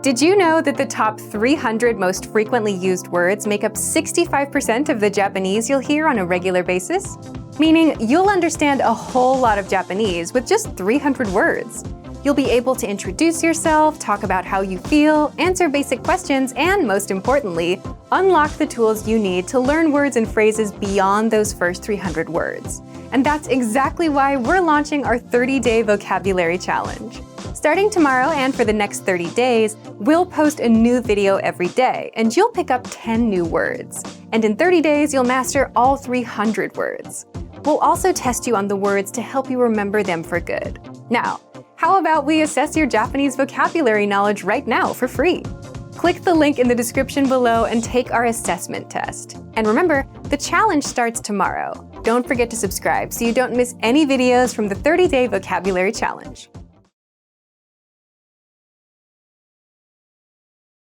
Did you know that the top 300 most frequently used words make up 65% of the Japanese you'll hear on a regular basis? Meaning you'll understand a whole lot of Japanese with just 300 words. You'll be able to introduce yourself, talk about how you feel, answer basic questions, and most importantly, unlock the tools you need to learn words and phrases beyond those first 300 words. And that's exactly why we're launching our 30-day vocabulary challenge. Starting tomorrow and for the next 30 days, we'll post a new video every day, and you'll pick up 10 new words. And in 30 days, you'll master all 300 words. We'll also test you on the words to help you remember them for good. Now, how about we assess your Japanese vocabulary knowledge right now for free? Click the link in the description below and take our assessment test. And remember, the challenge starts tomorrow. Don't forget to subscribe so you don't miss any videos from the 30-day vocabulary challenge.